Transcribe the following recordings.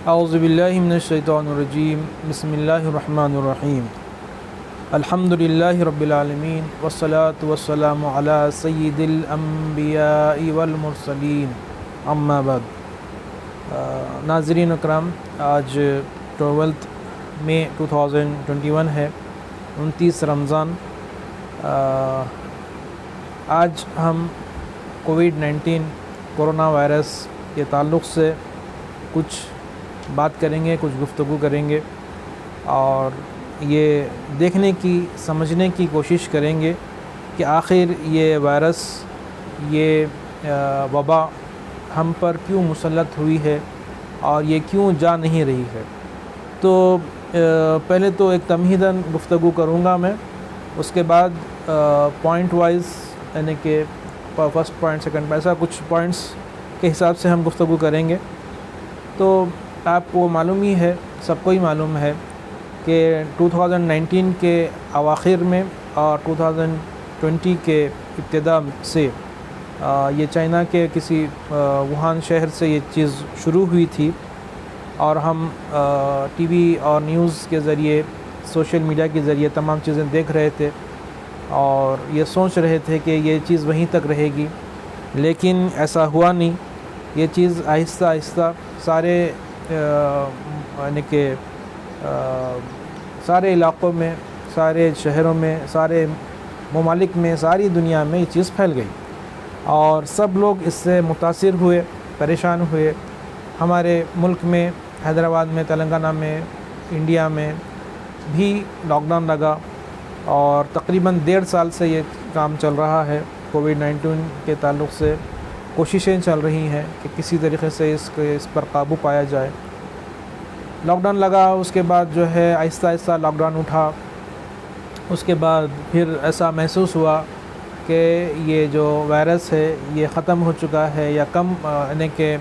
اعوذ باللہ من الشیطان الرجیم بسم اللہ الرحمن الرحیم الحمد للہ رب العالمین والصلاة والسلام علی سید الانبیاء والمرسلین اما بعد۔ ناظرین اکرام، آج 12 مئی 2021 ہے، 29 رمضان۔ آج ہم کووڈ-19 کورونا وائرس کے تعلق سے کچھ بات کریں گے، کچھ گفتگو کریں گے اور یہ دیکھنے کی سمجھنے کی کوشش کریں گے کہ آخر یہ وائرس، یہ وبا ہم پر کیوں مسلط ہوئی ہے اور یہ کیوں جا نہیں رہی ہے۔ تو پہلے تو ایک تمہیداً گفتگو کروں گا میں، اس کے بعد پوائنٹ وائز، یعنی کہ فرسٹ پوائنٹ، سیکنڈ ایسا کچھ پوائنٹس کے حساب سے ہم گفتگو کریں گے۔ تو آپ کو معلوم ہی ہے، سب کو ہی معلوم ہے کہ 2019 کے اواخر میں اور 2020 کے ابتدا سے یہ چائنا کے کسی ووہان شہر سے یہ چیز شروع ہوئی تھی، اور ہم ٹی وی اور نیوز کے ذریعے، سوشل میڈیا کے ذریعے تمام چیزیں دیکھ رہے تھے اور یہ سوچ رہے تھے کہ یہ چیز وہیں تک رہے گی، لیکن ایسا ہوا نہیں۔ یہ چیز آہستہ آہستہ سارے یعنی کہ سارے علاقوں میں، سارے شہروں میں، سارے ممالک میں، ساری دنیا میں یہ چیز پھیل گئی اور سب لوگ اس سے متاثر ہوئے، پریشان ہوئے۔ ہمارے ملک میں، حیدرآباد میں، تلنگانہ میں، انڈیا میں بھی لاک ڈاؤن لگا اور تقریباً 1.5 سال سے یہ کام چل رہا ہے۔ کووڈ-19 کے تعلق سے کوششیں چل رہی ہیں کہ کسی طریقے سے اس پر قابو پایا جائے۔ لاک ڈاؤن لگا، اس کے بعد جو ہے آہستہ آہستہ لاک ڈاؤن اٹھا، اس کے بعد پھر ایسا محسوس ہوا کہ یہ جو وائرس ہے یہ ختم ہو چکا ہے، یا کم، یعنی کہ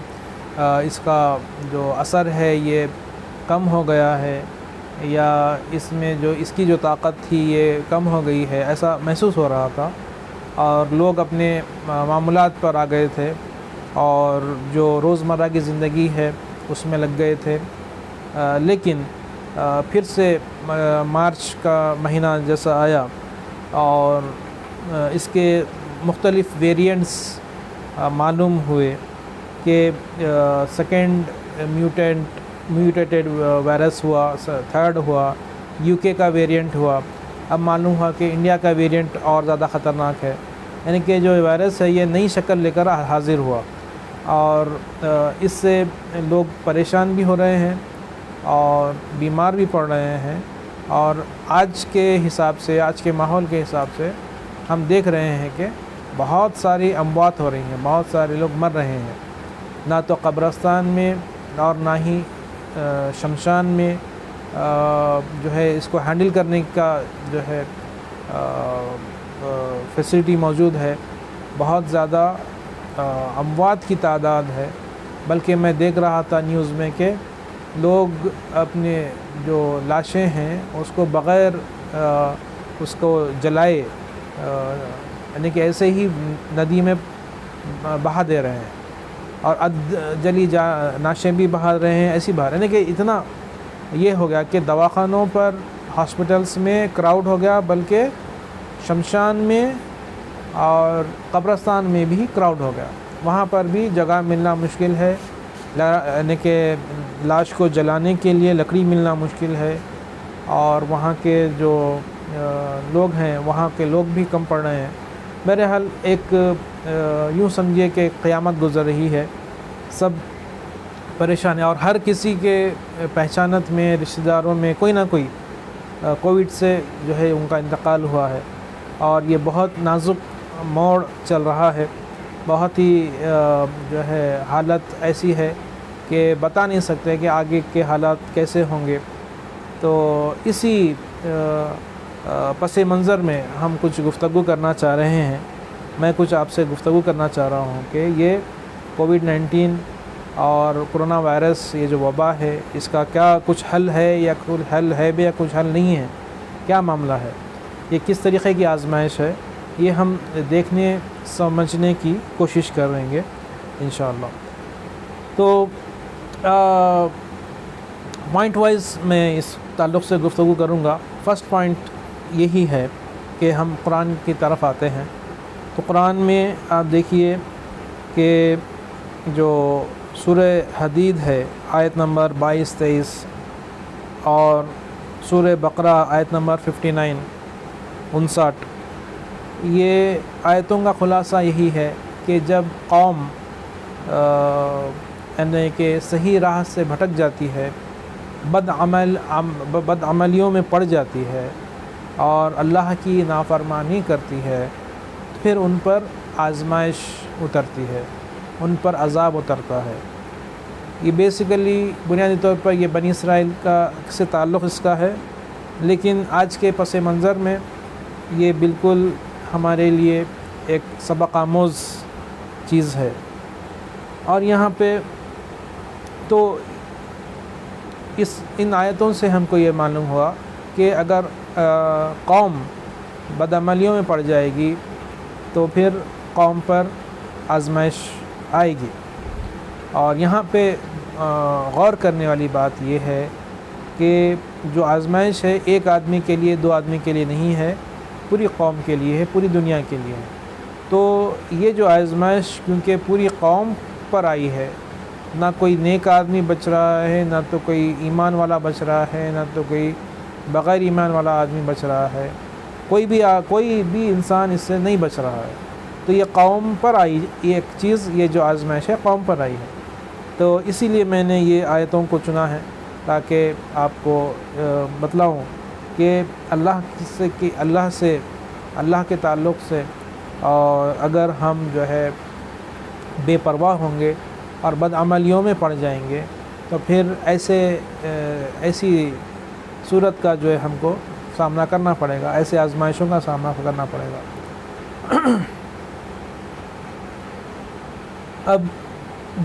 اس کا جو اثر ہے یہ کم ہو گیا ہے، یا اس میں جو اس کی جو طاقت تھی یہ کم ہو گئی ہے، ایسا محسوس ہو رہا تھا اور لوگ اپنے معاملات پر آ گئے تھے اور جو روزمرہ کی زندگی ہے اس میں لگ گئے تھے۔ لیکن پھر سے مارچ کا مہینہ جیسا آیا اور اس کے مختلف ویریئنٹس معلوم ہوئے کہ سیکنڈ میوٹیٹڈ وائرس ہوا، تھرڈ ہوا، UK کا ویریئنٹ ہوا، اب معلوم ہوا کہ انڈیا کا ویریئنٹ اور زیادہ خطرناک ہے، یعنی کہ جو وائرس ہے یہ نئی شکل لے کر حاضر ہوا اور اس سے لوگ پریشان بھی ہو رہے ہیں اور بیمار بھی پڑ رہے ہیں، اور آج کے حساب سے، آج کے ماحول کے حساب سے ہم دیکھ رہے ہیں کہ بہت ساری اموات ہو رہی ہیں، بہت سارے لوگ مر رہے ہیں، نہ تو قبرستان میں اور نہ ہی شمشان میں جو ہے اس کو ہینڈل کرنے کا جو ہے فیسلٹی موجود ہے۔ بہت زیادہ اموات کی تعداد ہے، بلکہ میں دیکھ رہا تھا نیوز میں کہ لوگ اپنے جو لاشیں ہیں اس کو بغیر اس کو جلائے، یعنی کہ ایسے ہی ندی میں بہا دے رہے ہیں اور جلی ناشیں بھی بہا رہے ہیں، ایسی بہا رہے ہیں، یعنی کہ اتنا یہ ہو گیا کہ دواخانوں پر، ہاسپٹلس میں کراؤڈ ہو گیا، بلکہ شمشان میں اور قبرستان میں بھی کراؤڈ ہو گیا، وہاں پر بھی جگہ ملنا مشکل ہے، یعنی کہ لاش کو جلانے کے لیے لکڑی ملنا مشکل ہے، اور وہاں کے جو لوگ ہیں وہاں کے لوگ بھی کم پڑ رہے ہیں۔ بہرحال ایک یوں سمجھیے کہ قیامت گزر رہی ہے، سب پریشان ہے اور ہر کسی کے پہچانت میں، رشتہ داروں میں کوئی نہ کوئی کووڈ سے جو ہے ان کا انتقال ہوا ہے، اور یہ بہت نازک موڑ چل رہا ہے، بہت ہی جو ہے حالت ایسی ہے کہ بتا نہیں سکتے کہ آگے کے حالات کیسے ہوں گے۔ تو اسی پس منظر میں ہم کچھ گفتگو کرنا چاہ رہے ہیں، میں کچھ آپ سے گفتگو کرنا چاہ رہا ہوں کہ یہ کووڈ-19 اور کرونا وائرس، یہ جو وبا ہے، اس کا کیا کچھ حل ہے، یا کچھ حل ہے بھی یا کچھ حل نہیں ہے، کیا معاملہ ہے، یہ کس طریقے کی آزمائش ہے، یہ ہم دیکھنے سمجھنے کی کوشش کریں گے انشاءاللہ۔ تو پوائنٹ وائز میں اس تعلق سے گفتگو کروں گا۔ فرسٹ پوائنٹ یہی ہے کہ ہم قرآن کی طرف آتے ہیں، تو قرآن میں آپ دیکھیے کہ جو سورہ حدید ہے آیت نمبر 22-23 اور سورہ بقرہ آیت نمبر 59 یہ آیتوں کا خلاصہ یہی ہے کہ جب قوم یعنی کہ صحیح راہ سے بھٹک جاتی ہے، بد عملیوں میں پڑ جاتی ہے اور اللہ کی نافرمانی کرتی ہے، پھر ان پر آزمائش اترتی ہے، ان پر عذاب اترتا ہے۔ یہ بیسیکلی بنیادی طور پر یہ بنی اسرائیل سے تعلق اس کا ہے، لیکن آج کے پس منظر میں یہ بالکل ہمارے لیے ایک سبق آموز چیز ہے۔ اور یہاں پہ تو ان آیتوں سے ہم کو یہ معلوم ہوا کہ اگر قوم بدعملیوں میں پڑ جائے گی تو پھر قوم پر آزمائش آئے گی۔ اور یہاں پہ غور کرنے والی بات یہ ہے کہ جو آزمائش ہے ایک آدمی کے لیے، دو آدمی کے لیے نہیں ہے، پوری قوم کے لیے ہے، پوری دنیا کے لیے ہے۔ تو یہ جو آزمائش کیونکہ پوری قوم پر آئی ہے، نہ کوئی نیک آدمی بچ رہا ہے، نہ تو کوئی ایمان والا بچ رہا ہے، نہ تو کوئی بغیر ایمان والا آدمی بچ رہا ہے، کوئی بھی انسان اس سے نہیں بچ رہا ہے۔ تو یہ قوم پر آئی ایک چیز، یہ جو آزمائش ہے قوم پر آئی ہے۔ تو اسی لیے میں نے یہ آیتوں کو چنا ہے تاکہ آپ کو بتلاؤں کہ اللہ کے تعلق سے اور اگر ہم جو ہے بے پرواہ ہوں گے اور بدعملیوں میں پڑ جائیں گے تو پھر ایسی صورت کا جو ہے ہم کو سامنا کرنا پڑے گا، ایسے آزمائشوں کا سامنا کرنا پڑے گا۔ اب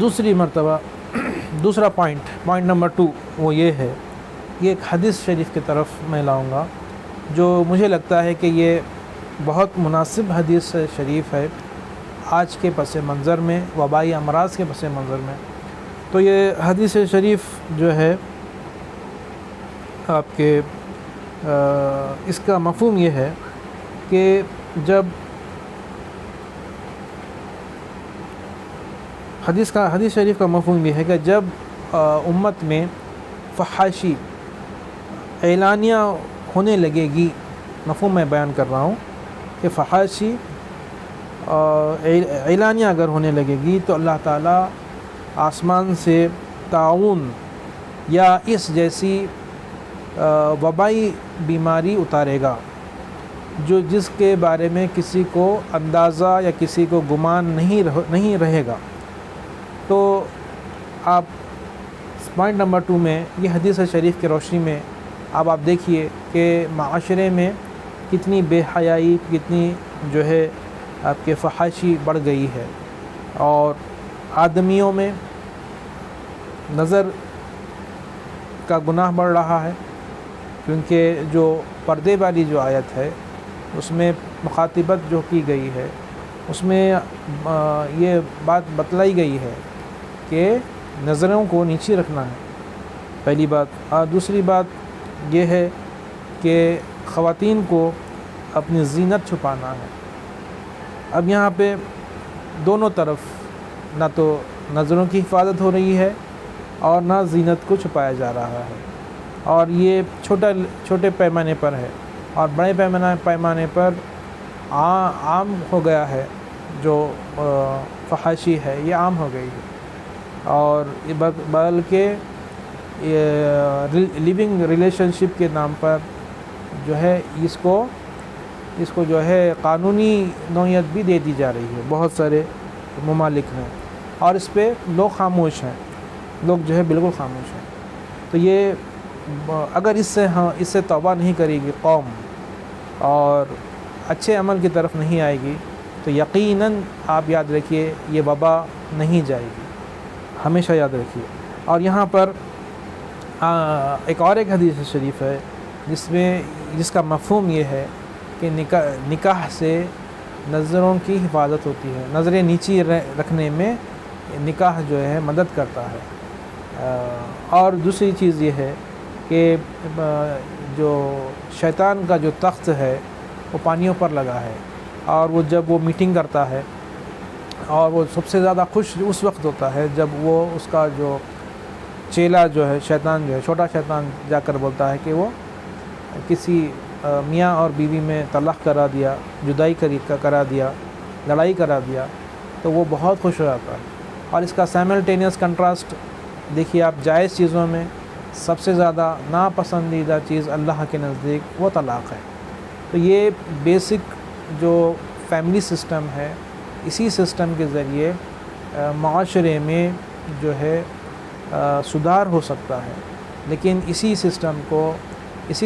دوسری مرتبہ دوسرا پوائنٹ نمبر 2 وہ یہ ہے، یہ ایک حدیث شریف کی طرف میں لاؤں گا جو مجھے لگتا ہے کہ یہ بہت مناسب حدیث شریف ہے آج کے پس منظر میں، وبائی امراض کے پس منظر میں۔ تو یہ حدیث شریف جو ہے آپ کے اس کا مفہوم یہ ہے کہ جب حدیث شریف کا مفہوم یہ ہے کہ جب امت میں فحاشی اعلانیہ ہونے لگے گی، مفہوم میں بیان کر رہا ہوں کہ فحاشی اعلانیہ اگر ہونے لگے گی تو اللہ تعالیٰ آسمان سے طاعون یا اس جیسی وبائی بیماری اتارے گا جس کے بارے میں کسی کو اندازہ یا کسی کو گمان نہیں رہے گا۔ تو آپ پوائنٹ نمبر 2 میں یہ حدیث شریف کی روشنی میں آپ دیکھیے کہ معاشرے میں کتنی بے حیائی، کتنی جو ہے آپ کے فحاشی بڑھ گئی ہے، اور آدمیوں میں نظر کا گناہ بڑھ رہا ہے، کیونکہ جو پردے والی جو آیت ہے اس میں مخاطبت جو کی گئی ہے اس میں یہ بات بتلائی گئی ہے کہ نظروں کو نیچے رکھنا ہے، پہلی بات۔ اور دوسری بات یہ ہے کہ خواتین کو اپنی زینت چھپانا ہے۔ اب یہاں پہ دونوں طرف نہ تو نظروں کی حفاظت ہو رہی ہے اور نہ زینت کو چھپایا جا رہا ہے، اور یہ چھوٹے پیمانے پر ہے، اور بڑے پیمانے پر عام ہو گیا ہے۔ جو فحاشی ہے یہ عام ہو گئی ہے، اور بلکہ لیونگ ریلیشن شپ کے نام پر جو ہے اس کو جو ہے قانونی نوعیت بھی دے دی جا رہی ہے بہت سارے ممالک میں، اور اس پہ لوگ خاموش ہیں، لوگ جو ہے بالکل خاموش ہیں۔ تو یہ اگر اس سے توبہ نہیں کرے گی قوم اور اچھے عمل کی طرف نہیں آئے گی تو یقیناً آپ یاد رکھیے یہ وبا نہیں جائے گی، ہمیشہ یاد رکھیے۔ اور یہاں پر ایک حدیث شریف ہے جس کا مفہوم یہ ہے کہ نکاح سے نظروں کی حفاظت ہوتی ہے، نظریں نیچی رکھنے میں نکاح جو ہے مدد کرتا ہے۔ اور دوسری چیز یہ ہے کہ جو شیطان کا جو تخت ہے وہ پانیوں پر لگا ہے، اور وہ جب وہ میٹنگ کرتا ہے اور وہ سب سے زیادہ خوش اس وقت ہوتا ہے جب وہ اس کا جو چیلا جو ہے شیطان جو ہے چھوٹا شیطان جا کر بولتا ہے کہ وہ کسی میاں اور بیوی میں طلاق کرا دیا، جدائی کرا دیا، لڑائی کرا دیا، تو وہ بہت خوش ہو جاتا ہے۔ اور اس کا سائملٹینیس کنٹراسٹ دیکھیے آپ، جائز چیزوں میں سب سے زیادہ ناپسندیدہ چیز اللہ کے نزدیک وہ طلاق ہے۔ تو یہ بیسک جو فیملی سسٹم ہے، اسی سسٹم کے ذریعے معاشرے میں جو ہے سدھار ہو سکتا ہے، لیکن اسی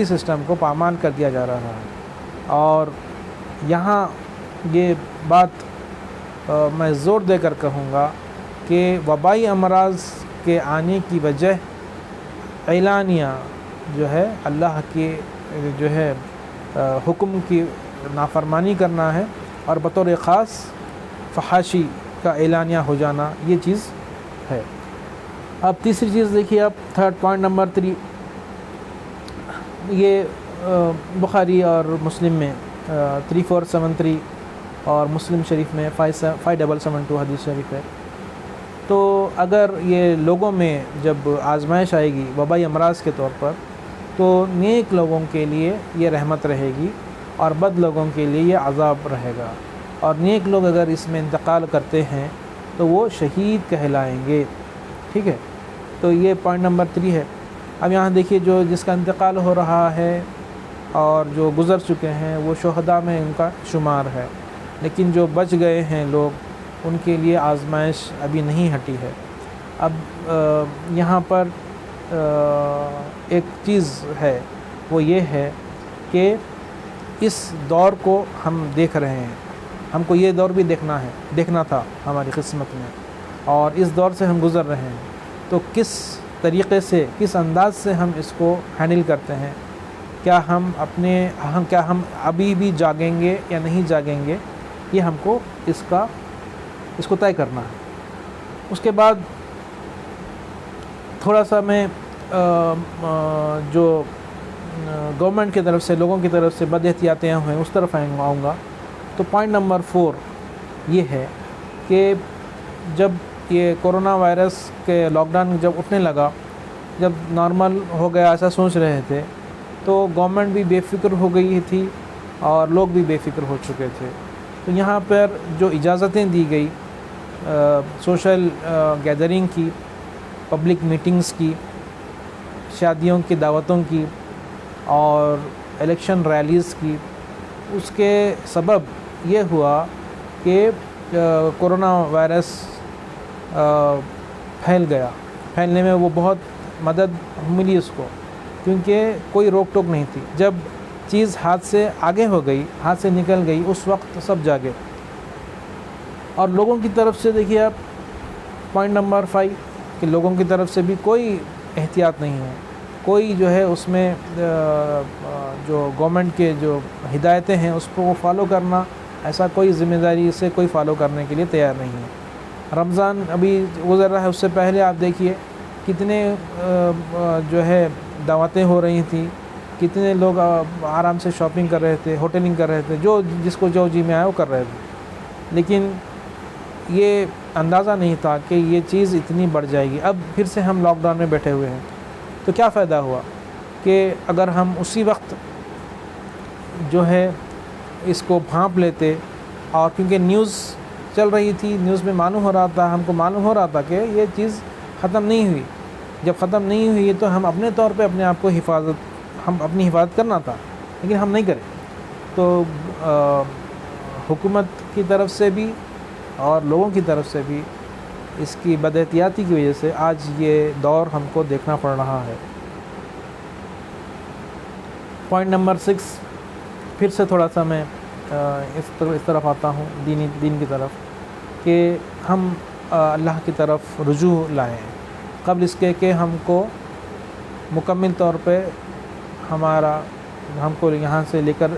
سسٹم کو پامال کر دیا جا رہا ہے۔ اور یہاں یہ بات میں زور دے کر کہوں گا کہ وبائی امراض کے آنے کی وجہ اعلانیہ جو ہے اللہ کے جو ہے حکم کی نافرمانی کرنا ہے، اور بطور خاص فحاشی کا اعلانیہ ہو جانا، یہ چیز ہے۔ اب تیسری چیز دیکھیے آپ، تھرڈ پوائنٹ نمبر 3، یہ بخاری اور مسلم میں 3473 اور مسلم شریف میں 5772 حدیث شریف ہے۔ تو اگر یہ لوگوں میں جب آزمائش آئے گی وبائی امراض کے طور پر، تو نیک لوگوں کے لیے یہ رحمت رہے گی اور بد لوگوں کے لیے یہ عذاب رہے گا، اور نیک لوگ اگر اس میں انتقال کرتے ہیں تو وہ شہید کہلائیں گے، ٹھیک ہے۔ تو یہ پوائنٹ نمبر 3 ہے۔ اب یہاں دیکھیے جو جس کا انتقال ہو رہا ہے اور جو گزر چکے ہیں وہ شہداء میں ان کا شمار ہے، لیکن جو بچ گئے ہیں لوگ، ان کے لیے آزمائش ابھی نہیں ہٹی ہے۔ اب یہاں پر ایک چیز ہے، وہ یہ ہے کہ اس دور کو ہم دیکھ رہے ہیں، ہم کو یہ دور بھی دیکھنا تھا ہماری قسمت میں، اور اس دور سے ہم گزر رہے ہیں۔ تو کس طریقے سے، کس انداز سے ہم اس کو ہینڈل کرتے ہیں، کیا ہم ابھی بھی جاگیں گے یا نہیں جاگیں گے، یہ ہم کو اس کو طے کرنا ہے۔ اس کے بعد تھوڑا سا میں جو گورنمنٹ کی طرف سے، لوگوں کی طرف سے بد احتیاطیاں ہیں اس طرف آؤں گا۔ تو پوائنٹ نمبر 4 یہ ہے کہ جب یہ کرونا وائرس کے لاک ڈاؤن جب اٹھنے لگا، جب نارمل ہو گیا ایسا سوچ رہے تھے، تو گورنمنٹ بھی بے فکر ہو گئی تھی اور لوگ بھی بے فکر ہو چکے تھے۔ تو یہاں پر جو اجازتیں دی گئی سوشل گیدرنگ کی، پبلک میٹنگز کی، شادیوں کی دعوتوں کی اور الیکشن ریلیز کی، اس کے سبب یہ ہوا کہ کرونا وائرس پھیل گیا۔ پھیلنے میں وہ بہت مدد ملی اس کو، کیونکہ کوئی روک ٹوک نہیں تھی۔ جب چیز ہاتھ سے آگے ہو گئی، ہاتھ سے نکل گئی، اس وقت سب جاگے۔ اور لوگوں کی طرف سے دیکھیے آپ، پوائنٹ نمبر 5 کہ لوگوں کی طرف سے بھی کوئی احتیاط نہیں ہے، کوئی جو ہے اس میں جو گورنمنٹ کے جو ہدایتیں ہیں اس کو فالو کرنا، ایسا کوئی ذمہ داری سے کوئی فالو کرنے کے لیے تیار نہیں ہے۔ رمضان ابھی گزر رہا ہے، اس سے پہلے آپ دیکھیے کتنے جو ہے دعوتیں ہو رہی تھیں، کتنے لوگ آرام سے شاپنگ کر رہے تھے، ہوٹلنگ کر رہے تھے، جو جس کو جو جی میں آیا وہ کر رہے تھے، لیکن یہ اندازہ نہیں تھا کہ یہ چیز اتنی بڑھ جائے گی۔ اب پھر سے ہم لاک ڈاؤن میں بیٹھے ہوئے ہیں، تو کیا فائدہ ہوا کہ اگر ہم اسی وقت جو ہے اس کو بھانپ لیتے، اور کیونکہ نیوز چل رہی تھی، نیوز میں معلوم ہو رہا تھا، ہم کو معلوم ہو رہا تھا کہ یہ چیز ختم نہیں ہوئی۔ جب ختم نہیں ہوئی تو ہم اپنے طور پہ اپنے آپ کو اپنی حفاظت کرنا تھا، لیکن ہم نہیں کرے۔ تو حکومت کی طرف سے بھی اور لوگوں کی طرف سے بھی اس کی بد احتیاطی کی وجہ سے آج یہ دور ہم کو دیکھنا پڑ رہا ہے۔ پوائنٹ نمبر 6، پھر سے تھوڑا سا میں اس طرف آتا ہوں، دین کی طرف، کہ ہم اللہ کی طرف رجوع لائیں قبل اس کے کہ ہم کو مکمل طور پہ ہم کو یہاں سے لے کر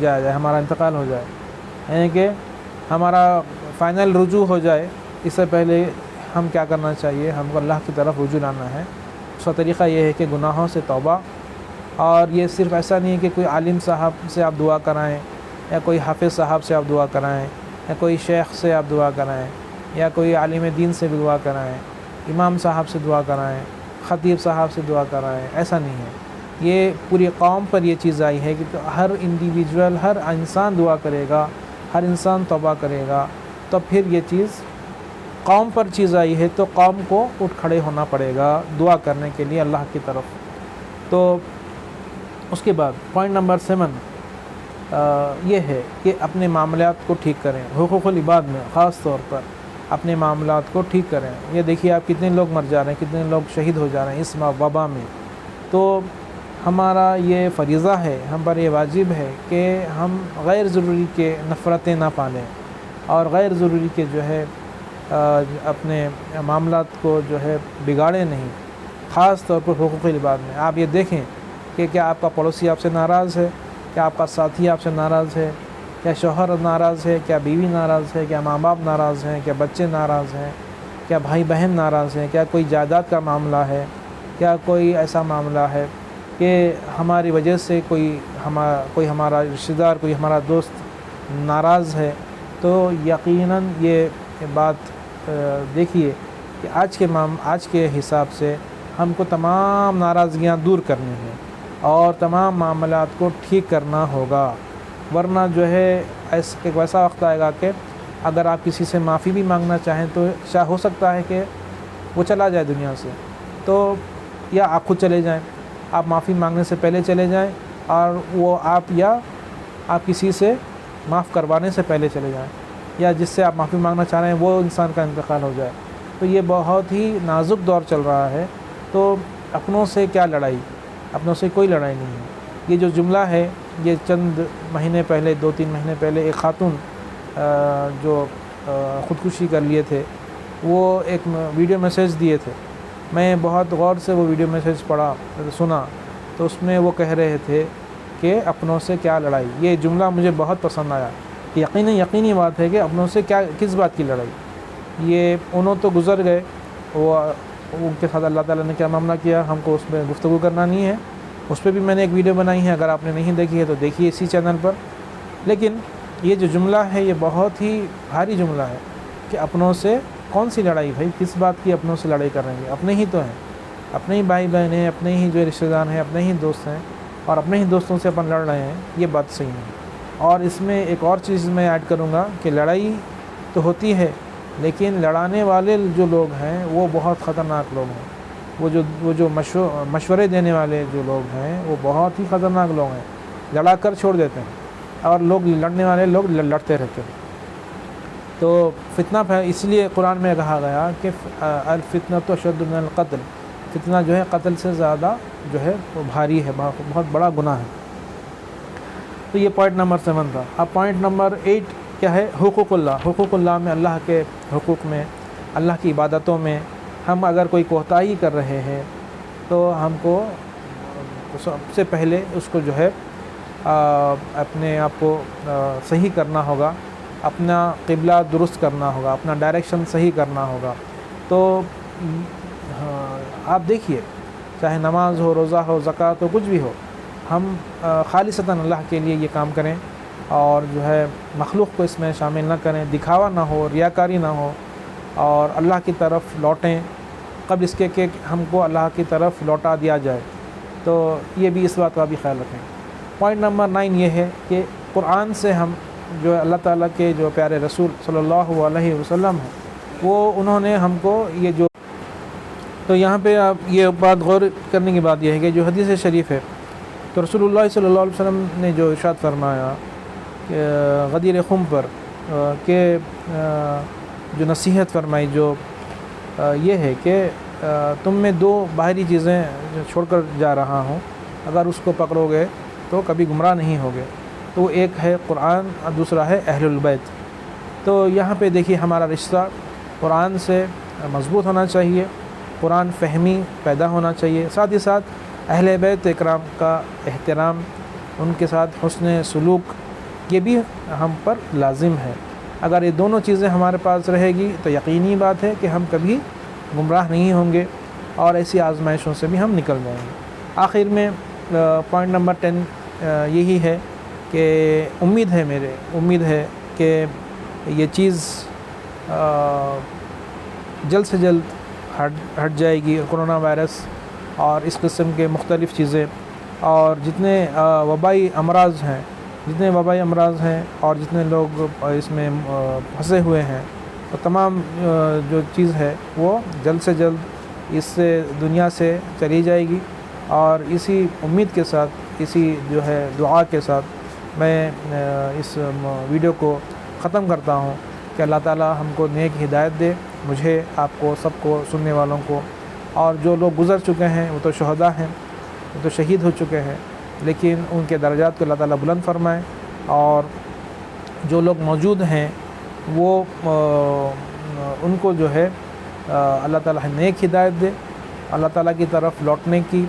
جایا جائے، ہمارا انتقال ہو جائے، یعنی کہ ہمارا فائنل رجوع ہو جائے، اس سے پہلے ہم کیا کرنا چاہیے؟ ہم کو اللہ کی طرف رجوع لانا ہے۔ اس کا طریقہ یہ ہے کہ گناہوں سے توبہ، اور یہ صرف ایسا نہیں ہے کہ کوئی عالم صاحب سے آپ دعا کرائیں، یا کوئی حافظ صاحب سے آپ دعا کرائیں، یا کوئی شیخ سے آپ دعا کرائیں، یا کوئی عالم دین سے بھی دعا کرائیں، امام صاحب سے دعا کرائیں، خطیب صاحب سے دعا کرائیں، ایسا نہیں ہے۔ یہ پوری قوم پر یہ چیز آئی ہے کہ ہر انڈیویجول، ہر انسان دعا کرے گا، ہر انسان توبہ کرے گا، تو پھر یہ چیز قوم پر چیز آئی ہے، تو قوم کو اٹھ کھڑے ہونا پڑے گا دعا کرنے کے لیے اللہ کی طرف۔ تو اس کے بعد پوائنٹ نمبر 7 یہ ہے کہ اپنے معاملات کو ٹھیک کریں۔ حقوق العباد میں خاص طور پر اپنے معاملات کو ٹھیک کریں۔ یہ دیکھیے آپ کتنے لوگ مر جا رہے ہیں، کتنے لوگ شہید ہو جا رہے ہیں اس وبا میں۔ تو ہمارا یہ فریضہ ہے، ہم پر یہ واجب ہے کہ ہم غیر ضروری کے نفرتیں نہ پالیں، اور غیر ضروری کے جو ہے اپنے معاملات کو جو ہے بگاڑیں نہیں، خاص طور پر حقوق العباد میں۔ آپ یہ دیکھیں کہ کیا آپ کا پڑوسی آپ سے ناراض ہے، کیا آپ کا ساتھی آپ سے ناراض ہے، کیا شوہر ناراض ہے، کیا بیوی ناراض ہے، کیا ماں باپ ناراض ہیں، کیا بچے ناراض ہیں، کیا بھائی بہن ناراض ہیں، کیا کوئی جائیداد کا معاملہ ہے، کیا کوئی ایسا معاملہ ہے کہ ہماری وجہ سے کوئی ہمارا رشتہ دار، کوئی ہمارا دوست ناراض ہے، تو یقیناً یہ بات دیکھیے کہ آج کے حساب سے ہم کو تمام ناراضگیاں دور کرنی ہیں اور تمام معاملات کو ٹھیک کرنا ہوگا، ورنہ جو ہے ایک ویسا وقت آئے گا کہ اگر آپ کسی سے معافی بھی مانگنا چاہیں تو ہو سکتا ہے کہ وہ چلا جائے دنیا سے، تو یا آپ خود چلے جائیں، آپ معافی مانگنے سے پہلے چلے جائیں، اور وہ آپ کسی سے معاف کروانے سے پہلے چلے جائیں، یا جس سے آپ معافی مانگنا چاہ رہے ہیں وہ انسان کا انتقال ہو جائے۔ تو یہ بہت ہی نازک دور چل رہا ہے، تو اپنوں سے کیا لڑائی، اپنوں سے کوئی لڑائی نہیں ہے۔ یہ جو جملہ ہے یہ چند مہینے پہلے، 2-3 مہینے پہلے ایک خاتون جو خودکشی کر لیے تھے، وہ ایک ویڈیو میسیج دیے تھے۔ میں بہت غور سے وہ ویڈیو میسیج سنا، تو اس میں وہ کہہ رہے تھے کہ اپنوں سے کیا لڑائی۔ یہ جملہ مجھے بہت پسند آیا کہ یقینی بات ہے کہ اپنوں سے کس بات کی لڑائی۔ یہ انہوں تو گزر گئے، ان کے ساتھ اللہ تعالیٰ نے کیا معاملہ کیا، ہم کو اس پہ گفتگو کرنا نہیں ہے۔ اس پہ بھی میں نے ایک ویڈیو بنائی ہے، اگر آپ نے نہیں دیکھی ہے تو دیکھیے اسی چینل پر۔ لیکن یہ جو جملہ ہے یہ بہت ہی بھاری جملہ ہے کہ اپنوں سے کون سی لڑائی بھائی، کس بات کی اپنوں سے لڑائی کر رہے ہیں؟ اپنے ہی تو ہیں، اپنے ہی بھائی بہن ہیں، اپنے ہی جو رشتہ دار ہیں، اپنے ہی دوست ہیں، اور اپنے ہی دوستوں سے اپن لڑ رہے ہیں، یہ بات صحیح نہیں۔ اور اس میں ایک اور چیز میں ایڈ کروں گا کہ لڑائی تو ہوتی ہے، لیکن لڑانے والے جو لوگ ہیں وہ بہت خطرناک لوگ ہیں۔ وہ جو مشورے دینے والے جو لوگ ہیں وہ بہت ہی خطرناک لوگ ہیں، لڑا کر چھوڑ دیتے ہیں، اور لڑنے والے لوگ لڑتے رہتے ہیں۔ تو فتنہ اس لیے قرآن میں کہا گیا کہ الفتنۃ اشد من القتل، فتنہ جو ہے قتل سے زیادہ جو ہے وہ بھاری ہے، بہت بڑا گناہ ہے۔ تو یہ پوائنٹ نمبر 7 تھا۔ اب پوائنٹ نمبر 8 کیا ہے؟ حقوق اللہ۔ حقوق اللہ میں، اللہ کے حقوق میں، اللہ کی عبادتوں میں ہم اگر کوئی کوتاہی کر رہے ہیں تو ہم کو سب سے پہلے اس کو جو ہے اپنے آپ کو صحیح کرنا ہوگا، اپنا قبلہ درست کرنا ہوگا، اپنا ڈائریکشن صحیح کرنا ہوگا۔ تو آپ دیکھیے، چاہے نماز ہو، روزہ ہو، زکوٰۃ ہو، کچھ بھی ہو، ہم خالصتاً اللہ کے لیے یہ کام کریں، اور جو ہے مخلوق کو اس میں شامل نہ کریں، دکھاوا نہ ہو، ریاکاری نہ ہو، اور اللہ کی طرف لوٹیں قبل اس کے کہ ہم کو اللہ کی طرف لوٹا دیا جائے۔ تو یہ بھی اس بات کا بھی خیال رکھیں۔ پوائنٹ نمبر 9 یہ ہے کہ قرآن سے ہم جو اللہ تعالیٰ کے جو پیارے رسول صلی اللہ علیہ وسلم ہیں، وہ انہوں نے ہم کو یہ جو، تو یہاں پہ آپ یہ بات غور کرنے کی بات یہ ہے کہ جو حدیث شریف ہے، تو رسول اللہ صلی اللہ علیہ وسلم نے جو ارشاد فرمایا کہ غدیر خم پر کہ جو نصیحت فرمائی، جو یہ ہے کہ تم میں 2 باہری چیزیں چھوڑ کر جا رہا ہوں، اگر اس کو پکڑو گے تو کبھی گمراہ نہیں ہوگے، تو وہ ایک ہے قرآن اور دوسرا ہے اہل البیت۔ تو یہاں پہ دیکھیے ہمارا رشتہ قرآن سے مضبوط ہونا چاہیے، قرآن فہمی پیدا ہونا چاہیے، ساتھ ہی ساتھ اہل بیت اکرام کا احترام، ان کے ساتھ حسن سلوک، یہ بھی ہم پر لازم ہے۔ اگر یہ دونوں چیزیں ہمارے پاس رہے گی تو یقینی بات ہے کہ ہم کبھی گمراہ نہیں ہوں گے اور ایسی آزمائشوں سے بھی ہم نکل جائیں گے۔ آخر میں پوائنٹ نمبر 10 یہی ہے کہ امید ہے کہ یہ چیز جلد سے جلد ہٹ جائے گی، کرونا وائرس اور اس قسم کے مختلف چیزیں، اور جتنے وبائی امراض ہیں اور جتنے لوگ اس میں پھنسے ہوئے ہیں، تو تمام جو چیز ہے وہ جلد سے جلد اس سے دنیا سے چلی جائے گی۔ اور اسی امید کے ساتھ، اسی جو ہے دعا کے ساتھ میں اس ویڈیو کو ختم کرتا ہوں کہ اللہ تعالیٰ ہم کو نیک ہدایت دے، مجھے، آپ کو، سب کو، سننے والوں کو۔ اور جو لوگ گزر چکے ہیں وہ تو شہداء ہیں، وہ تو شہید ہو چکے ہیں، لیکن ان کے درجات کو اللہ تعالیٰ بلند فرمائے، اور جو لوگ موجود ہیں وہ ان کو جو ہے اللہ تعالیٰ نیک ہدایت دے، اللہ تعالیٰ کی طرف لوٹنے کی،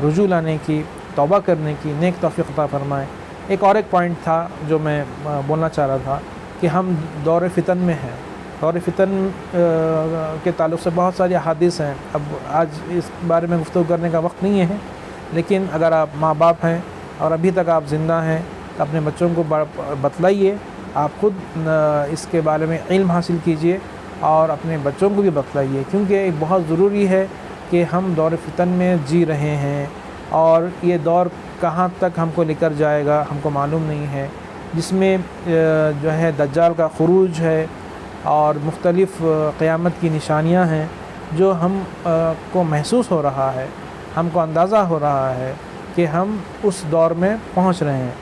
رجوع لانے کی، توبہ کرنے کی نیک توفیق عطا فرمائے۔ ایک پوائنٹ تھا جو میں بولنا چاہ رہا تھا کہ ہم دور فتن میں ہیں۔ دور فتن کے تعلق سے بہت ساری احادیث ہیں، اب آج اس بارے میں گفتگو کرنے کا وقت نہیں ہے، لیکن اگر آپ ماں باپ ہیں اور ابھی تک آپ زندہ ہیں تو اپنے بچوں کو بتلائیے، آپ خود اس کے بارے میں علم حاصل کیجئے اور اپنے بچوں کو بھی بتلائیے، کیونکہ بہت ضروری ہے کہ ہم دور فتن میں جی رہے ہیں، اور یہ دور کہاں تک ہم کو لے کر جائے گا ہم کو معلوم نہیں ہے، جس میں جو ہے دجال کا خروج ہے اور مختلف قیامت کی نشانیاں ہیں جو ہم کو محسوس ہو رہا ہے، ہم کو اندازہ ہو رہا ہے کہ ہم اس دور میں پہنچ رہے ہیں۔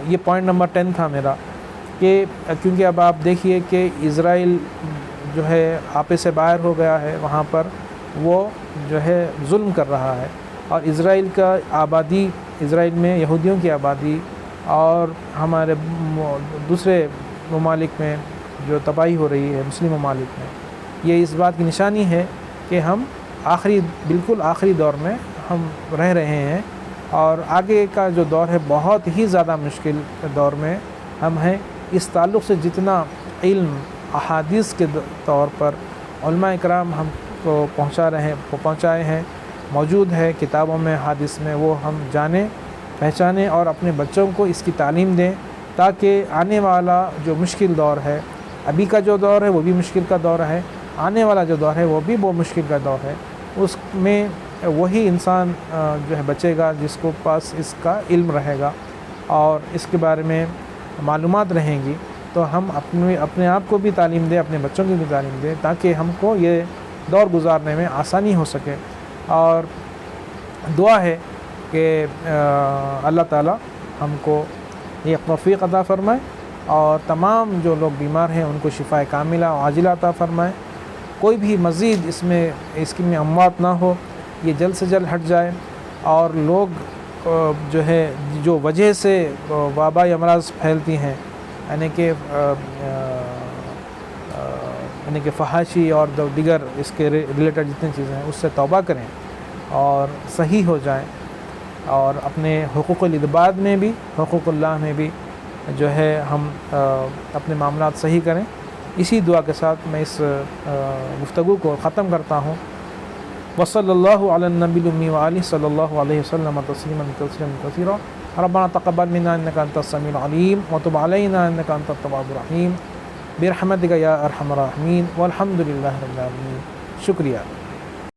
یہ پوائنٹ نمبر 10 تھا میرا، کہ کیونکہ اب آپ دیکھیے کہ اسرائیل جو ہے آپے سے باہر ہو گیا ہے، وہاں پر وہ جو ہے ظلم کر رہا ہے، اور اسرائیل کا آبادی، اسرائیل میں یہودیوں کی آبادی اور ہمارے دوسرے ممالک میں جو تباہی ہو رہی ہے، مسلم ممالک میں، یہ اس بات کی نشانی ہے کہ ہم بالکل آخری دور میں ہم رہ رہے ہیں، اور آگے کا جو دور ہے بہت ہی زیادہ مشکل دور میں ہم ہیں۔ اس تعلق سے جتنا علم احادیث کے طور پر علماء اکرام ہم کو پہنچائے ہیں، موجود ہے کتابوں میں، حدیث میں، وہ ہم جانیں، پہچانیں اور اپنے بچوں کو اس کی تعلیم دیں، تاکہ آنے والا جو مشکل دور ہے، ابھی کا جو دور ہے وہ بھی مشکل کا دور ہے، آنے والا جو دور ہے وہ بھی بہت مشکل کا دور ہے، اس میں وہی انسان جو ہے بچے گا جس کو پاس اس کا علم رہے گا اور اس کے بارے میں معلومات رہیں گی، تو ہم اپنے آپ کو بھی تعلیم دیں، اپنے بچوں کی بھی تعلیم دیں، تاکہ ہم کو یہ دور گزارنے میں آسانی ہو سکے۔ اور دعا ہے کہ اللہ تعالیٰ ہم کو یہ توفیق عطا فرمائے، اور تمام جو لوگ بیمار ہیں ان کو شفاء کاملہ و عاجلہ عطا فرمائے، کوئی بھی مزید اس کی میں اموات نہ ہو، یہ جلد سے جلد ہٹ جائے، اور لوگ جو ہے جو وجہ سے وبائی امراض پھیلتی ہیں، یعنی کہ فحاشی اور دیگر اس کے ریلیٹڈ جتنی چیزیں ہیں اس سے توبہ کریں اور صحیح ہو جائیں، اور اپنے حقوق العباد میں بھی، حقوق اللہ میں بھی جو ہے ہم اپنے معاملات صحیح کریں۔ اسی دعا کے ساتھ میں اس گفتگو کو ختم کرتا ہوں۔ وصلی اللہ علی النبی الامی وآلہ صلی اللہ علیہ وسلم تسلیما کثیرا۔ ربنا تقبل منا انک انت السمیع العلیم وتب علینا انک انت التواب الرحیم برحمتک یا ارحم الراحمین والحمد للہ رب العالمین۔ شکریہ۔